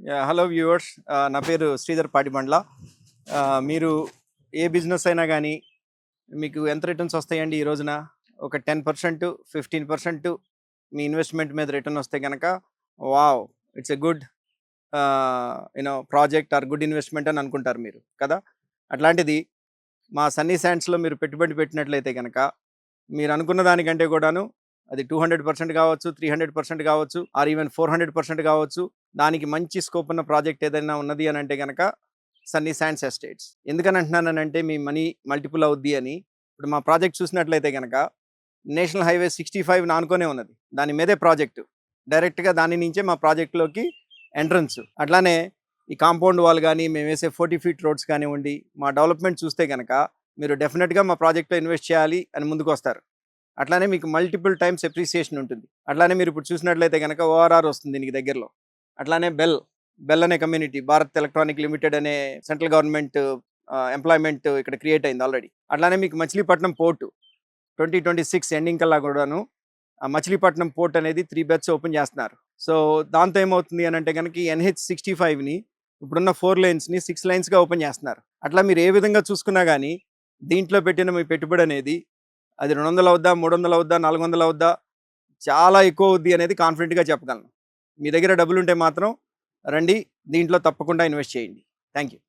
Hello viewers, నా పేరు శ్రీధర్ పాటిబండ్ల. మీరు ఏ బిజినెస్ అయినా కానీ మీకు ఎంత రిటర్న్స్ వస్తాయండి ఈ రోజున? ఒక 10%, 15% మీ ఇన్వెస్ట్మెంట్ మీద రిటర్న్ వస్తే కనుక wow, it's a good project or good investment అని అనుకుంటారు మీరు కదా. అట్లాంటిది మా సన్నీ శాండ్స్లో మీరు పెట్టుబడి పెట్టినట్లయితే కనుక మీరు అనుకున్న దానికంటే కూడాను అది 200% కావచ్చు, 300% కావచ్చు, ఆర్ ఈవెన్ 400% కావచ్చు. దానికి మంచి స్కోప్ ఉన్న ప్రాజెక్ట్ ఏదైనా ఉన్నది అని అంటే కనుక సన్నీ శాండ్స్ ఎస్టేట్స్. ఎందుకని అంటున్నానంటే మీ మనీ మల్టిపుల్ అవుద్ది అని. ఇప్పుడు మా ప్రాజెక్ట్ చూసినట్లయితే కనుక నేషనల్ హైవే 65 నానుకొనే ఉన్నది, దాని మీదే ప్రాజెక్టు. డైరెక్ట్గా దాని నుంచే మా ప్రాజెక్టులోకి ఎంట్రన్స్. అట్లానే ఈ కాంపౌండ్ వాల్ కానీ మేము వేసే 40 ఫీట్ రోడ్స్ కానివ్వండి, మా డెవలప్మెంట్ చూస్తే కనుక మీరు డెఫినెట్గా మా ప్రాజెక్ట్లో ఇన్వెస్ట్ చేయాలి అని ముందుకు వస్తారు. అట్లానే మీకు మల్టిపుల్ టైమ్స్ ఎప్రిసియేషన్ ఉంటుంది. అట్లానే మీరు ఇప్పుడు చూసినట్లయితే కనుక ఓఆర్ఆర్ వస్తుంది దీనికి దగ్గరలో. అట్లానే బెల్ అనే కమ్యూనిటీ, భారత్ ఎలక్ట్రానిక్ లిమిటెడ్ అనే సెంట్రల్ గవర్నమెంట్ ఎంప్లాయ్మెంట్ ఇక్కడ క్రియేట్ అయింది ఆల్రెడీ. అట్లానే మీకు మచిలీపట్నం పోర్టు 2026 ఎండింగ్ కల్లా కూడాను ఆ మచిలీపట్నం పోర్ట్ అనేది 3 బెర్త్స్ ఓపెన్ చేస్తున్నారు. సో దాంతో ఏమవుతుంది అని అంటే కనుక NH65ని ఇప్పుడున్న 4 lanesని 6 lanesగా ఓపెన్ చేస్తున్నారు. అట్లా మీరు ఏ విధంగా చూసుకున్నా కానీ దీంట్లో పెట్టిన మీ పెట్టుబడి అనేది అది 200 అవుద్దా, 300 అవుద్దా, 400 అవుద్దా, చాలా ఎక్కువ అవుద్ది అనేది కాన్ఫిడెంట్గా చెప్పగలను. మీ దగ్గర డబ్బులు ఉంటే మాత్రం రండి, దీంట్లో తప్పకుండా ఇన్వెస్ట్ చేయండి. Thank you.